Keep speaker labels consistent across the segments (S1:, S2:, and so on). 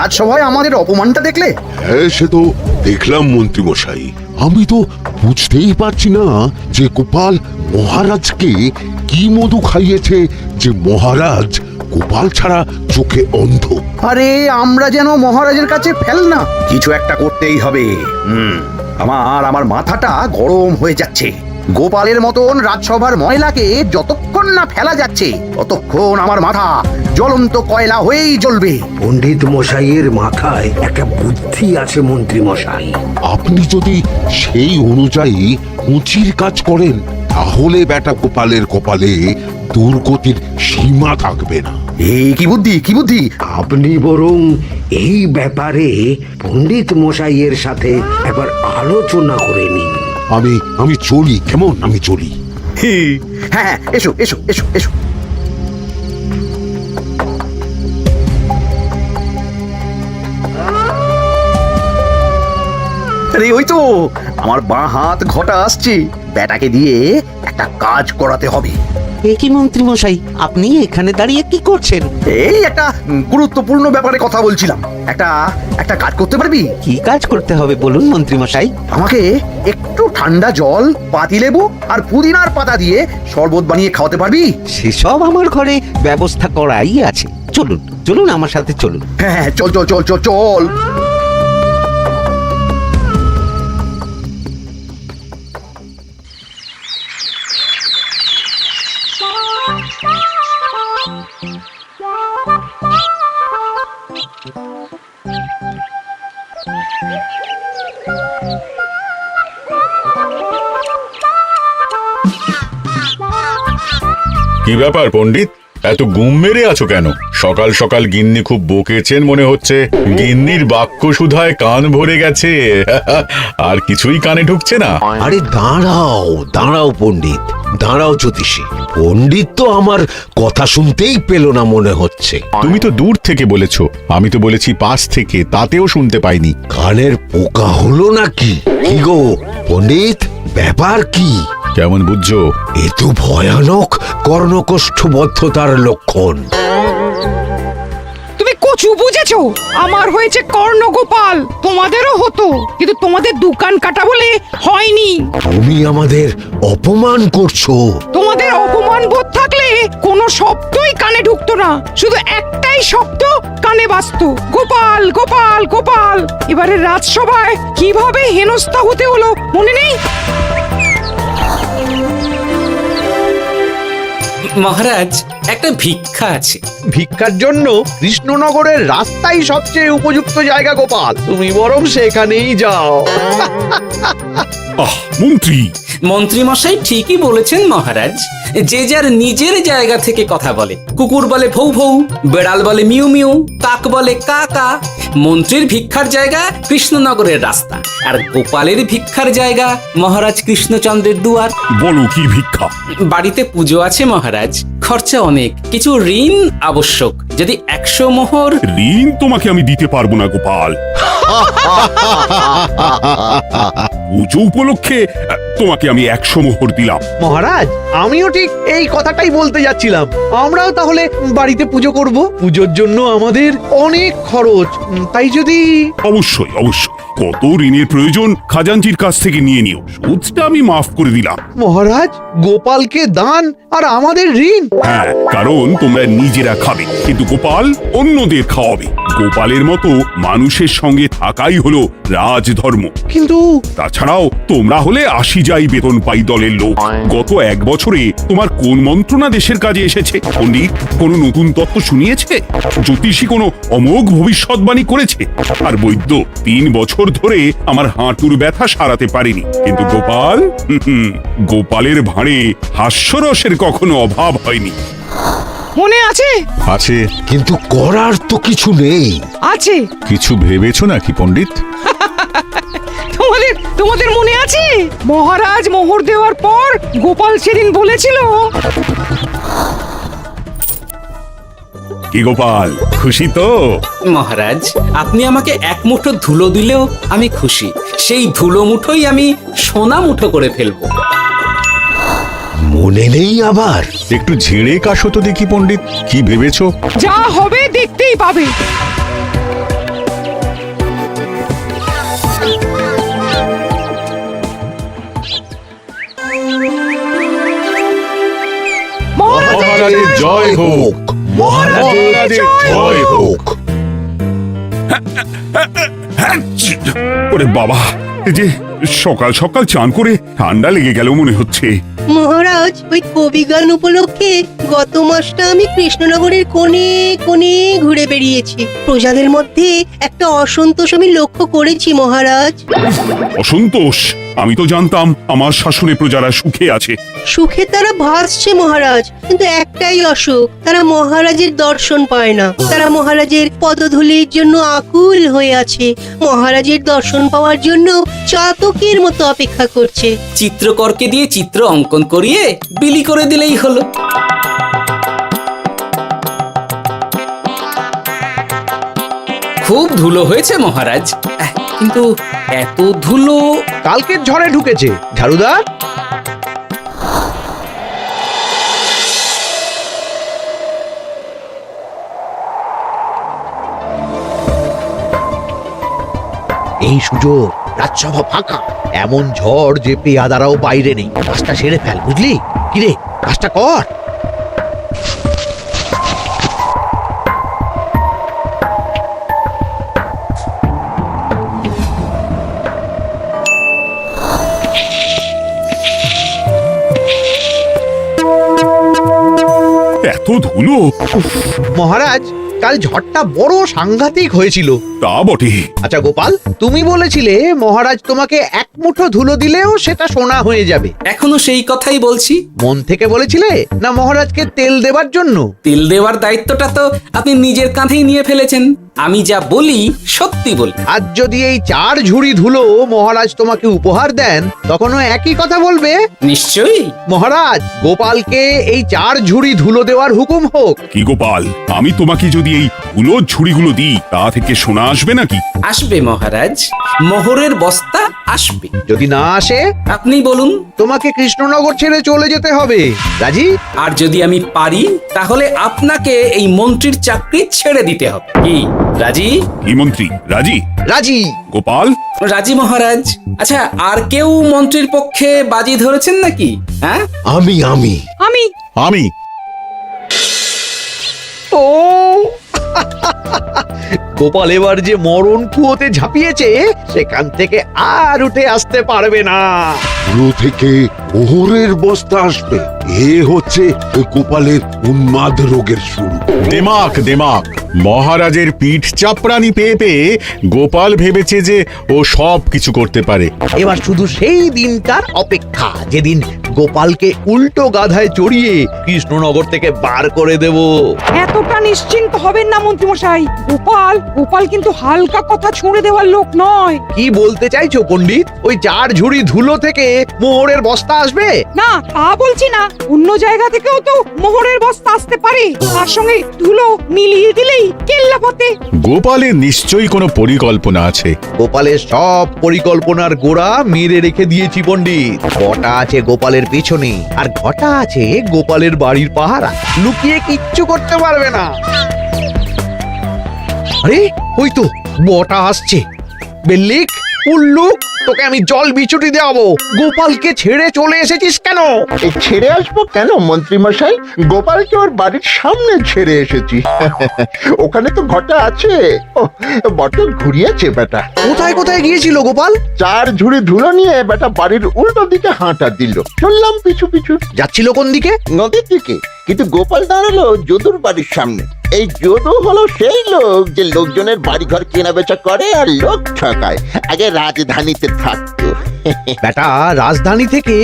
S1: রাজসভায় আমাদের অপমানটা দেখলে?
S2: হ্যাঁ, সে তো দেখলাম মন্ত্রী মশাই। আমি তো বুঝতেই পারছি না যে গোপাল মহারাজকে কি মধু খাইয়েছে যে মহারাজ গোপাল ছাড়া চোখে অন্ধ।
S1: আরে আমরা যেন মহারাজের কাছে ফেল না, কিছু একটা করতেই হবে। আমার মাথাটা গরম হয়ে যাচ্ছে। গোপালের মতন রাজসভার ময়লাকে যতক্ষণ না ফেলা যাচ্ছে ততক্ষণ আমার মাথা জ্বলন্ত কয়লা হয়েই জ্বলবে।
S3: পণ্ডিত মশাইয়ের মাথায় একটা বুদ্ধি আছে মন্ত্রী মশাই।
S2: আপনি যদি সেই অনুযায়ী উচির কাজ করেন তাহলে বেটা গোপালের কপালে দুর্গতির সীমা থাকবে না।
S1: এই কি বুদ্ধি, কি বুদ্ধি?
S3: আপনি বরং এই ব্যাপারে পণ্ডিত মশাইয়ের সাথে একবার আলোচনা করে নিন।
S2: আমি চলি, কেমন? আমি চলি।
S1: হ্যাঁ, এসো এসো এসো এসো। আরে ওই তো আমার বাঁ হাত ঘটা আসছে, ব্যাটাকে দিয়ে একটা কাজ করাতে হবে।
S4: এ কি মন্ত্রী মশাই, আপনি এখানে দাঁড়িয়ে কি করছেন?
S1: এই একটা গুরুত্বপূর্ণ ব্যাপারে কথা বলছিলাম। একটা কাজ করতে পারবি?
S4: কি কাজ করতে হবে বলুন মন্ত্রী মশাই।
S1: আমাকে একটু ঠান্ডা জল, পাতিলেবু আর পুদিনার পাতা দিয়ে শরবত বানিয়ে খাওয়াতে পারবি?
S4: সেসব আমার ঘরে ব্যবস্থা করাই আছে। চলুন চলুন আমার সাথে চলুন।
S1: হ্যাঁ, চল চল চল চল চল।
S5: কি ব্যাপার পণ্ডিত, এত গুম মেরে আছো কেন? সকাল সকাল গিন্নি খুব বকেছেন মনে হচ্ছে। গিন্নির বাক্য সুধায় কান ভরে গেছে, আর কিছুই কানে ঢুকছে না।
S3: আরে দাঁড়াও দাঁড়াও পণ্ডিত, দাঁড়াও জ্যোতিষী। পণ্ডিত তো আমার কথা শুনতেই পেল না মনে হচ্ছে।
S5: তুমি তো দূর থেকে বলেছো, আমি তো বলেছি পাশ থেকে, তাতেও শুনতে পাইনি।
S3: কানের পোকা হলো নাকি? কি গো পণ্ডিত, ব্যাপার কি?
S5: কেমন বুঝছো?
S3: এ তো ভয়ানক কর্ণকোষ্ঠবদ্ধতার লক্ষণ।
S6: তুমি কচু বুঝেছো? আমার হয়েছে কর্ণগোপাল, তোমাদেরও হতো, কিন্তু তোমাদের দোকান কাটা বলে হয়নি।
S3: তুমি আমাদের অপমান করছো।
S6: তোমাদের অপমান বোধ থাকলে কোনো শব্দই কানে ঢুকতো না, শুধু একটাই শব্দ কানে বাজতো, গোপাল গোপাল গোপাল। এবারে রাজসভায় কিভাবে হেনস্থা হতে হলো মনে নেই?
S7: মহারাজ, একটা ভিক্ষা আছে।
S8: ভিক্ষার জন্য কৃষ্ণনগরের রাস্তাই সবচেয়ে উপযুক্ত জায়গা গোপাল, তুমি বরং সেখানেই যাও।
S7: মন্ত্রী মশাই ঠিকই বলেছেন মহারাজ। যে যার নিজের জায়গা থেকে কথা বলে। কুকুর বলে ভৌ ভৌ, বেড়াল বলে মিউ মিউ, কাক বলে কা কা। মন্ত্রীর ভিক্ষার জায়গা কৃষ্ণনগরের রাস্তা, আর গোপালের ভিক্ষার জায়গা মহারাজ কৃষ্ণচন্দ্রের দুয়ার।
S9: বলো কি ভিক্ষা?
S7: বাড়িতে পুজো আছে মহারাজ, খরচা অনেক, কিছু ঋণ আবশ্যক। যদি 100 মোহর।
S9: ঋণ তোমাকে আমি দিতে পারবো না গোপাল। পুজো উপলক্ষে তোমাকে আমি 100 মোহর দিলাম।
S8: মহারাজ, আমিও ঠিক এই কথাটাই বলতে যাচ্ছিলাম। আমরাও তাহলে বাড়িতে পুজো করব। পুজোর জন্য আমাদের অনেক খরচ, তাই যদি।
S9: অবশ্যই অবশ্যই, কত ঋণের প্রয়োজন খাজাঞ্চির কাছ থেকে নিয়ে নিও, সুদটা আমি মাফ করে দিলাম।
S8: মহারাজ, গোপালকে দান আর আমাদের ঋণ?
S9: হ্যাঁ, কারণ তোমরা নিজেরা খাবে, কিন্তু গোপাল অন্যদের খাওয়াবে। গোপালের মতো মানুষের সঙ্গে থাকাই হলো রাজধর্ম।
S8: কিন্তু
S9: তাছাড়াও তোমরা হলে 80 যাই বেতন পাই দলের লোক। গত 1 বছরে তোমার কোন মন্ত্রণা দেশের কাজে এসেছে? পণ্ডিত কোনো নতুন তত্ত্ব শুনিয়েছে? জ্যোতিষী কোনো অমোঘ ভবিষ্যৎবাণী করেছে? আর বৈদ্য 3 বছর ধরে আমার হাঁটুর ব্যথা সারাতে পারেনি। কিন্তু গোপাল, গোপালের ভাঁড়ে হাস্যরসের কখনো অভাব হয়নি।
S6: মনে আছে?
S5: আছে।
S3: কিন্তু করার তো কিছু নেই।
S6: আছে।
S5: কিছু ভেবেছো নাকি পণ্ডিত?
S6: তোমাদের মনে আছে মহারাজ মোহর দেওয়ার পর গোপাল সেদিন বলেছিল?
S9: কি গোপাল, খুশি তো?
S7: মহারাজ, আপনি আমাকে 1 মুঠো ধুলো দিলেও আমি খুশি। সেই ধুলো মুঠোই আমি সোনা মুঠো করে ফেলবো।
S3: মনে নেই আবার?
S5: একটু ঝেড়ে কাশো তো দেখি পণ্ডিত, কি ভেবেছো?
S6: যা হবে দেখতেই পাবে।
S5: জয় হোক,
S3: মহারাজের জয় হোক।
S9: ওরে বাবা, এই যে সকাল সকাল চান করে ঠান্ডা লেগে গেল মনে হচ্ছে।
S10: মহারাজ, ওই কবি গান উপলক্ষে গত মাসটা আমি কৃষ্ণনগরের কোণে কোণে ঘুরে বেরিয়েছি। প্রজাদের মধ্যে একটা অসন্তোষ আমি লক্ষ্য করেছি মহারাজ।
S9: অসন্তোষ? আমি তো জানতাম আমার শাসনে প্রজারা সুখে আছে।
S10: সুখে তারা ভাসছে মহারাজ, কিন্তু একটাই অসুখ, তারা মহারাজের দর্শন পায় না। তারা মহারাজের পদধূলির জন্য আকুল হয়ে আছে, মহারাজের দর্শন পাওয়ার জন্য চাতকের মতো অপেক্ষা করছে।
S7: চিত্রকরকে দিয়ে চিত্র অঙ্কন করিয়ে বিলি করে দিলেই হলো। খুব ধুলো হয়েছে মহারাজ, কিন্তু এত ধুলো।
S8: কালকের ঝড়ে ঢুকেছে ঝাড়ুদা। এই সুযোগ, রাজসভা ফাঁকা, এমন ঝড় যে পেয়াদারাও বাইরে নেই। কাজটা সেরে ফেল, বুঝলি? কিরে, কাজটা কর।
S9: এত ধুলো!
S8: মহারাজ, কাল ঝড়টা বড় সাংঘাতিক হয়েছিল।
S9: তা বটে।
S8: আচ্ছা গোপাল, তুমি বলেছিলে মহারাজ তোমাকে এক মুঠো ধুলো দিলেও সেটা সোনা হয়ে যাবে।
S7: এখনো সেই কথাই বলছি।
S8: মন থেকে বলেছিলে না মহারাজকে তেল দেবার জন্য?
S7: তেল দেওয়ার দায়িত্বটা তো আপনি নিজের কাঁধেই নিয়ে ফেলেছেন। আমি যা বলি সত্যি বলি।
S8: আজ যদি এই 4 ঝুড়ি ধুলো মহারাজ তোমাকে উপহার দেন, তখনও একই কথা বলবে?
S7: নিশ্চয়ই।
S8: মহারাজ, গোপালকে এই 4 ঝুড়ি ধুলো দেওয়ার হুকুম হোক।
S9: কি গোপাল, আমি তোমাকে যদি এই ধুলোর ঝুড়িগুলো দিই, তা থেকে সোনা আসবে নাকি?
S7: আসবে মহারাজ, মোহরের বস্তা আসবে।
S8: যদি না আসে,
S7: আপনি বলুন।
S8: তোমাকে কৃষ্ণনগর ছেড়ে চলে যেতে হবে। রাজি?
S7: আর যদি আমি পারি, তাহলে আপনাকে এই মন্ত্রীর চাকরি ছেড়ে দিতে হবে। কি রাজি?
S9: এই মন্ত্রী রাজি?
S8: রাজি।
S9: গোপাল?
S7: রাজি মহারাজ। আচ্ছা, আর কেউ মন্ত্রীর পক্ষে বাজি ধরেছেন নাকি? হ্যাঁ,
S3: আমি
S6: আমি
S5: আমি
S8: ও গোপাল এবার যে মরণ কুয়োতে ঝাঁপিয়েছে, সেখান থেকে আর উঠে আসতে পারবে না।
S2: পুরো থেকে মোহরের বস্তা আসবে। এ হচ্ছে ওই গোপালের উন্মাদ রোগের শুরু।
S5: দেমাক দেমাক, মহারাজের পিঠ চাপড়ানি পেয়ে পেয়ে গোপাল ভেবেছে যে ও সব কিছু করতে পারে।
S8: এবার শুধু সেই দিনটার অপেক্ষা, যেদিন গোপালকে উল্টো গাধায় চড়িয়ে কৃষ্ণনগর থেকে বার করে দেব।
S6: এতটা নিশ্চিন্ত হবেন না মন্ত্রীমশাই। গোপাল কিন্তু হালকা কথা ছুঁড়ে দেওয়ার লোক নয়।
S8: কি বলতে চাইছো পণ্ডিত? ওই 4 ঝুড়ি ধুলো থেকে মোহরের বস্তা আসবে?
S6: না, তা বলছি না। অন্য জায়গা থেকেও তো মোহরের বস্তা আসতে পারে। তার সঙ্গে ধুলো মিলিয়ে দিলেই কেল্লা ফতে।
S5: গোপালের নিশ্চয়ই কোনো পরিকল্পনা আছে।
S8: গোপালের সব পরিকল্পনার গোড়া মেরে রেখে দিয়েছি পণ্ডিত। ঘটা আছে গোপালের পিছনে, আর ঘটা আছে গোপালের বাড়ির পাহারা। লুকিয়ে কিচ্ছু করতে পারবে না। আরে ওই তো বটা আসছে। বেল্লিক, উল্লুক, তোকে আমি জল বিচুটি দেওয়াবো। গোপালকে ছেড়ে চলে এসেছিস কেন?
S11: এই ছেড়ে আসবো কেন মন্ত্রী মশাই? গোপালকে ওর বাড়ির সামনে ছেড়ে এসেছি। ওখানে তো ঘটা আছে। ও বড্ড ঘুরিয়েছে বেটা।
S8: কোথায় কোথায় গিয়েছিল গোপাল?
S11: 4 ঝুড়ি ধুলো নিয়ে বেটা বাড়ির উল্টো দিকে হাঁটা দিল। চললাম পিছু পিছু।
S8: যাচ্ছিল কোন দিকে?
S11: নদীর দিকে। কিন্তু গোপাল দাঁড়ালো যদুর বাড়ির সামনে। এই যদু হলো সেই লোক যে লোকজনের বাড়িঘর কেনা বেচা করে আর লোক ঠকায়। আগে রাজধানীতে থাকতো।
S8: বেটা রাজধানী থেকে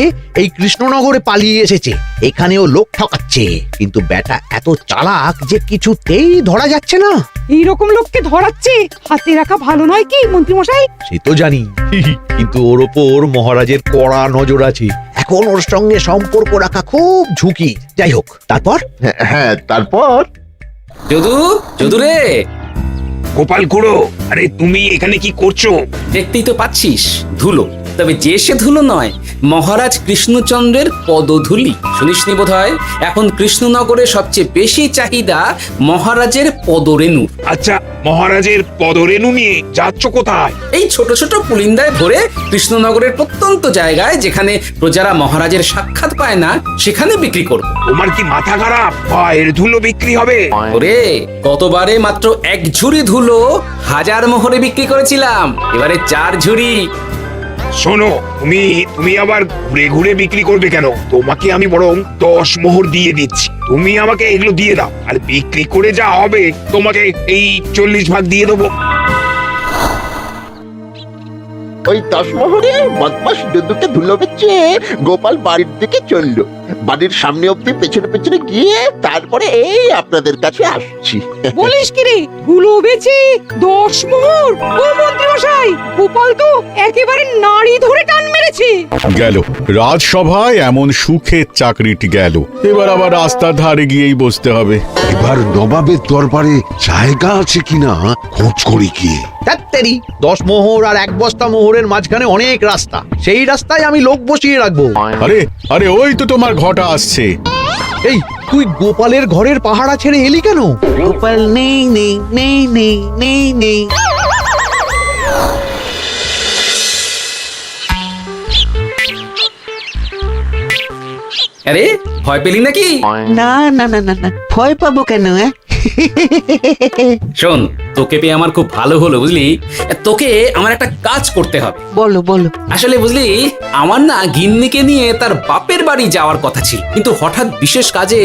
S8: এই কৃষ্ণনগরে পালিয়ে এসেছে, এখানেও লোক ঠকাচ্ছে। কিন্তু বেটা এত চালাক যে কিছুতেই ধরা যাচ্ছে না।
S6: এইরকম লোককে ধরাচ্ছে হাতে রাখা ভালো নয় কি মন্ত্রীমশাই?
S8: সে তো জানি, কিন্তু ওর ওপর মহারাজের কড়া নজর আছে। এখন ওর সঙ্গে সম্পর্ক রাখা খুব ঝুঁকি। যাই হোক, তারপর?
S11: হ্যাঁ, তারপর
S7: যদু রে।
S12: গোপাল খুড়ো, আরে তুমি এখানে কি করছো?
S7: দেখতেই তো পাচ্ছিস ধুলো। তবে যে সে ধুলো নয়, মহারাজ কৃষ্ণচন্দ্রের পদধূলি। শুনিসনি বোধ হয়, এখন কৃষ্ণনগরে সবচেয়ে বেশি চাহিদা মহারাজের পদরেণু।
S12: আচ্ছা, মহারাজের পদরেণু নিয়ে যাচ্ছ কোথায়?
S7: এই ছোট ছোট পুলিন্দায় ভরে কৃষ্ণনগরের প্রত্যন্ত জায়গায় যেখানে প্রজারা মহারাজের সাক্ষাৎ পায় না, সেখানে বিক্রি করব।
S12: তোমার কি মাথা খারাপ? পায়ের ধুলো বিক্রি হবে?
S7: ওরে, গতবারে মাত্র 1 ঝুড়ি ধুলো 1000 মোহরে বিক্রি করেছিলাম, এবারে 4 ঝুড়ি।
S12: শোনো, তুমি আবার ঘুরে ঘুরে বিক্রি করবে কেন? তোমাকে আমি বরং 10 মোহর দিয়ে দিচ্ছি, তুমি আমাকে এগুলো দিয়ে দাও, আর বিক্রি করে যা হবে তোমাকে এই 40 ভাগ দিয়ে দেবো।
S11: ওই 10 মোহরে বদমাস দুদুকে ধুলো বেচে গোপাল বাড়ির দিকে চললো। বাড়ির সামনে অব্দি পেছনে পেছনে গিয়ে তারপরে এই আপনাদের কাছে আসছি।
S6: বলিস কি রে, ধুলো বেচে 10 মোহর? ও মন্ত্রী মশাই, গোপাল তো একেবারে নাড়ি ধরে টান মেরেছে।
S5: গেল রাজসভায় এমন সুখের চাকরিটি গেল, এবার আবার রাস্তার ধারে গিয়েই বসতে হবে।
S2: এবার নবাবের দরবারে জায়গা আছে কিনা খোঁজ করি গিয়ে।
S8: তাত্তেরি 10 মোহর আর 1 বস্তা মোহরের মাঝখানে অনেক রাস্তা, সেই রাস্তায় আমি লোক বসিয়ে রাখবো।
S5: আরে আরে, ওই তো তোমার ঘটা আসছে।
S8: এই, তুই গোপালের ঘরের পাহারা ছেড়ে এলি কেন?
S4: গোপাল নেই নেই নেই নেই নেই নেই।
S7: আরে, ভয় পেলি নাকি?
S4: না না না না না, ভয় পাবো কেন?
S7: শোন, তোকে পেয়ে আমার খুব ভালো হলো, বুঝলি? তোকে আমার একটা কাজ করতে হবে।
S4: বলো বলো।
S7: আসলে বুঝলি, আমার না গিন্নিকে নিয়ে তার বাপের বাড়ি যাওয়ার কথা ছিল, কিন্তু হঠাৎ বিশেষ কাজে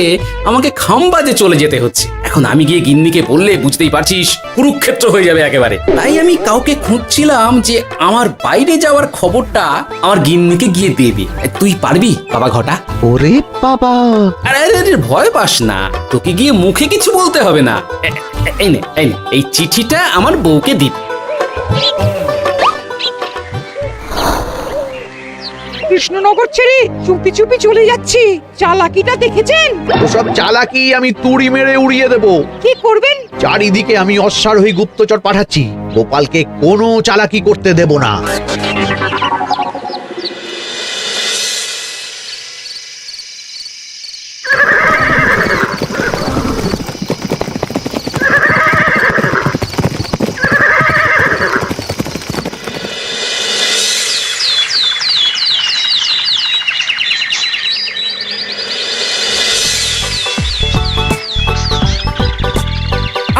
S7: আমাকে খামবাজে চলে যেতে হচ্ছে। এখন আমি গিয়ে গিন্নিকে বললে, বুঝতেই পারছিস, কুরুক্ষেত্র হয়ে যাবে একেবারে। তাই আমি কাউকে খুঁজছিলাম যে আমার বাইরে যাওয়ার খবরটা আমার গিন্নিকে গিয়ে দেবে। তুই পারবি বাবা ঘটা?
S4: ওরে বাবা!
S7: আরে আরে আরে, ভয় পাস না, তোকে গিয়ে মুখে কিছু বলতে হবে না। এই নে, এই চিঠিটা আমার বউকে দিবি।
S6: কৃষ্ণনগর ছেড়ে চুপি চুপি চলে যাচ্ছি, চালাকিটা দেখেছেন?
S8: ওসব চালাকি আমি তুড়ি মেরে উড়িয়ে দেব।
S6: কি করবেন?
S8: চারিদিকে আমি অশ্বারোহী গুপ্তচর পাঠাচ্ছি, গোপালকে কোনো চালাকি করতে দেব না।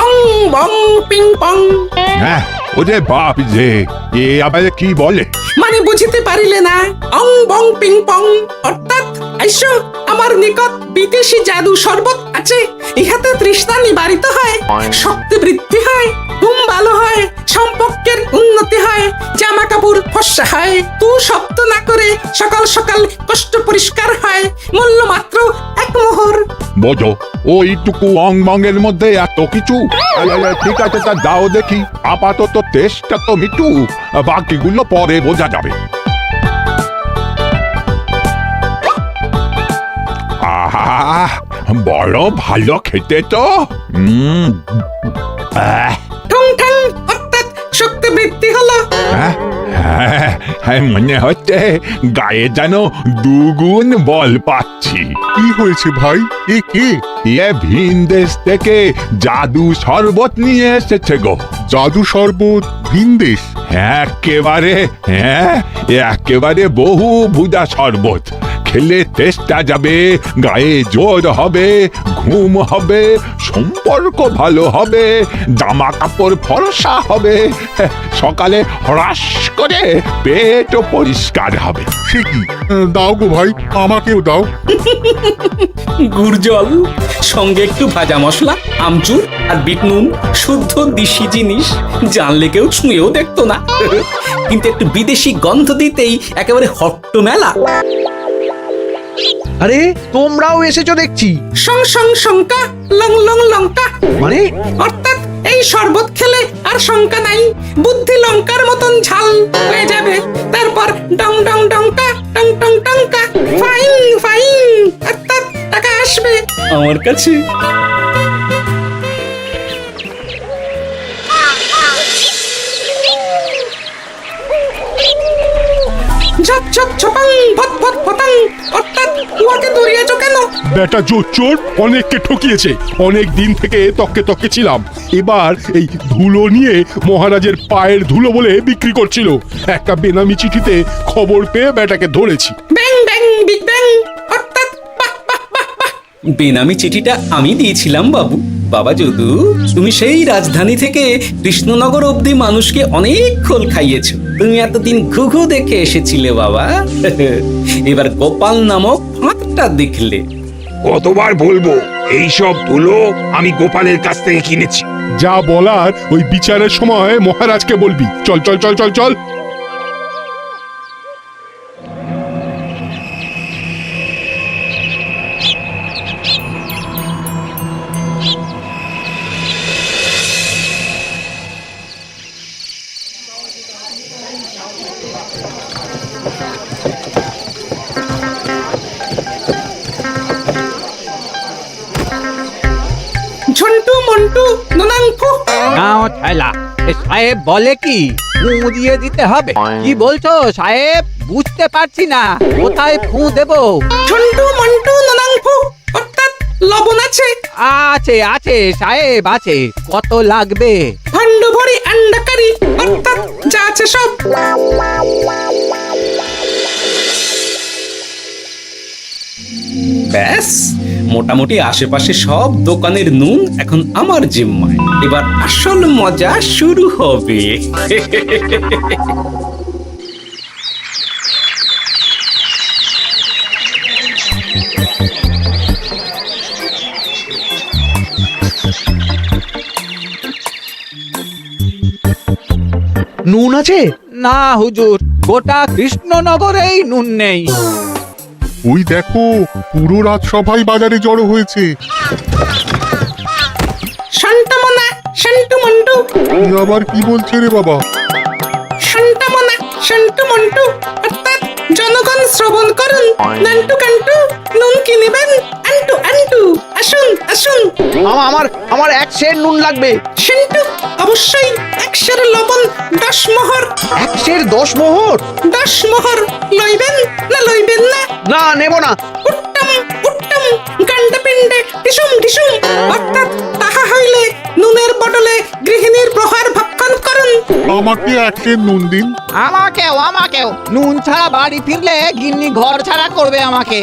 S7: অং বং পিং পং।
S9: হ্যাঁ, ওরে বাপ যে, এ আবার কি বলে?
S7: মানে বুঝতে পারিলে না? অং বং পিং পং অর্থাৎ আইসো আমার নিকট বিদেশি জাদু শরবত আছে, ইহাতে তৃষ্ণা নিবারিত হয়, শক্তি বৃদ্ধি হয়, ঘুম ভালো হয়, সম্পর্কের উন্নতি হয়, জামা কাপড় ফর্সা হয়, তু শব্দ না করে সকাল সকাল কষ্ট পরিষ্কার হয়, মূল্য মাত্র 1 মোহর।
S9: বোঝো, ওইটুকু অং মঙ্গের মধ্যে এত কিছু? ঠিক আছে, তা দাও দেখি, আপাতত টেস্টটা তো মিটু, বাকিগুলো পরে বোঝা যাবে। আহা, বড় ভালো খেতে তো।
S7: ঠং ঠং অর্থাৎ শক্তি বৃদ্ধি হলো।
S9: হ্যাঁ, মনে হচ্ছে গায়ে যেন 2 গুণ বল পাচ্ছি। কি হয়েছে ভাই? এ কে? এ ভিন দেশ থেকে জাদু শরবত নিয়ে এসেছে গো। জাদু শরবত? ভিন দেশ? একেবারে বহু ভুজা শরবত। খেলে তেষ্টা যাবে, গায়ে জোর হবে, ঘুম হবে, সম্পর্ক ভালো হবে, জামা কাপড় ফর্সা হবে, সকালে হ্রাস করে পেটও পরিষ্কার হবে। সে কি? দাও গো ভাই, আমাকেও দাও।
S7: গুড় জল, সঙ্গে একটু ভাজা মশলা, আমচুর আর বিট নুন, শুদ্ধ দেশি জিনিস, জানলে কেউ ছুঁয়েও দেখতো না। কিন্তু একটু বিদেশি গন্ধ দিতেই একেবারে হট্ট মেলা।
S8: আরে, তোমরাও এসেছো দেখছি।
S7: সং সং শঙ্কা, লং লং লঙ্কা।
S8: মানে?
S7: অর্থাৎ এই শরবত খেলে আর শঙ্কা নাই, বুদ্ধি লঙ্কার মতন ঝাল হয়ে যাবে। তারপর ডং ডং ডঙ্কা, টং টং টঙ্কা, ফাইন ফাইন, অর্থাৎ টাকা আসবে আমার কাছে।
S6: ঝপ ঝপ ঝপাং ফট ফট ফটাং অর্থাৎ উহাকে দৌড়িয়েছো কেন?
S9: বেটা চোর অনেককে ঠকিয়েছে। অনেক দিন থেকে তককে তককে ছিলাম। এবার এই ধুলো নিয়ে মহারাজের পায়ের ধুলো বলে বিক্রি করছিল। একটা বেনামি চিঠিতে খবর পেয়ে বেটাকে ধরেছি।
S6: ব্যাং ব্যাং বিগ ব্যাং অর্থাৎ বাহ বাহ বাহ বাহ।
S7: বেনামি চিঠিটা আমি দিয়েছিলাম বাবু। বাবা যদু, তুমি সেই রাজধানী থেকে কৃষ্ণনগর অবধি মানুষকে অনেক খোল খাইয়েছো। তুমি এতদিন ঘুঘু দেখে এসেছিলে বাবা। এবার গোপাল নামক ফাঁকটা দেখলে।
S12: কতবার বলবো এইসব ধুলো আমি গোপালের কাছ থেকে কিনেছি।
S9: যা বলার ওই বিচারের সময় মহারাজকে বলবি। চল চল চল চল চল।
S6: ঝন্টু মন্টু ননাঙ্কু।
S4: নাও ঠেলা সাহেব বলে কি ফু দিয়ে দিতে হবে? কি বলছো সাহেব? বুঝতে পারছি না, কোথায় ফু দেবো?
S6: ঝন্টু মন্টু ননাঙ্কু অর্থাৎ লবণ আছে?
S4: আছে আছে সাহেব আছে। কত লাগবে?
S6: ভান্ড ভরি আন্ডাকারি অর্থাৎ যা আছে সব।
S7: ব্যাস, মোটামুটি আশেপাশে সব দোকানের নুন এখন আমার জিম্মায়। এবার আসল মজা শুরু হবে।
S8: নুন আছে?
S4: না হুজুর, গোটা কৃষ্ণনগরেই নুন নেই।
S9: ওই দেখো, পুরো রাজসভাই বাজারে জড়ো হয়েছে।
S6: শান্তামনা শান্টু মন্টু।
S9: আবার কি বলছে রে বাবা?
S6: শান্তামনা শান্টু মন্টু অর্থাৎ জনগণ শ্রবণ করুন। নান্টু কান্টু নুন কিনিবেন আন্টু আন্টু। আসুন আসুন।
S8: আমার আমার এক সের নুন লাগবে।
S6: শান্টু অবশ্যই 100 লবণ 10 মোহর।
S8: 10 মোহর?
S6: 10 মোহর লইবেন না লইবেন না?
S8: না, নেব না।
S6: উত্তম উত্তম গান্ডা পিণ্ডে ডিসুম ডিসুম অর্থাৎ তাহা হইলে নুনের বদলে গৃহিণীর প্রহার ভক্ষণ করুন।
S9: আমাকে এক সের নুন দিন।
S4: আমাকেও আমাকেও। নুন ছাড়া বাড়ি ফিরলে গিন্নি ঘর ছাড়া করবে আমাকে।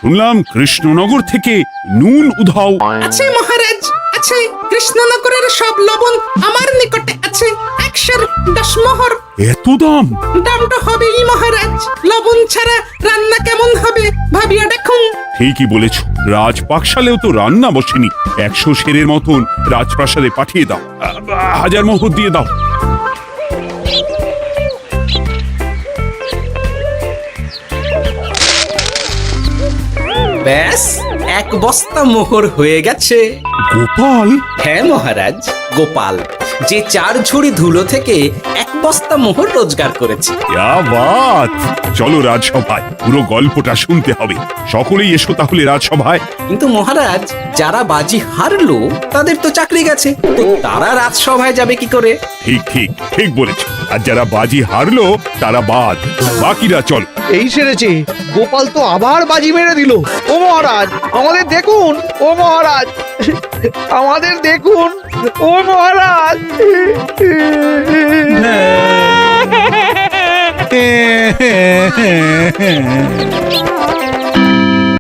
S9: শুনলাম কৃষ্ণনগর থেকে নুন উধাও।
S6: আছে মহারাজ আছে। কৃষ্ণনগরের সব লবণ আমার নিকটে আছে। 110 মোহর।
S9: এত দাম?
S6: দামটা হবেই মহারাজ। লবণ ছাড়া রান্না কেমন হবে ভাবিয়া দেখুন।
S9: ঠিকই বলেছ, রাজপাকশালেও তো রান্না বসেনি। 100 সেরের মতন রাজপ্রাসাদে পাঠিয়ে দাও। 1000 মোহর দিয়ে দাও।
S7: ব্যাস, 1 বস্তা মোহর হয়ে গেছে।
S9: গোপাল?
S7: হ্যাঁ মহারাজ, গোপাল যে 4 ঝুড়ি ধুলো থেকে 1 বস্তা মোহর রোজগার করেছে।
S9: ইয়া বাত! চলো রাজসভায়, পুরো গল্পটা শুনতে হবে। সকলেই এসো তাহলে রাজসভায়।
S7: কিন্তু মহারাজ, যারা বাজি হারলো তাদের তো চাকরি গেছে, তো তারা রাজসভায় যাবে কি করে?
S9: ঠিক ঠিক ঠিক বলেছ। আর যারা বাজি হারলো তারা বাদ, বাকিরা চল।
S8: এই সেরেছে, গোপাল তো আবার বাজি মেরে দিল। ও মহারাজ, আমাদের দেখুন। ও মহারাজ, আমাদের দেখুন। ও মহারাজ।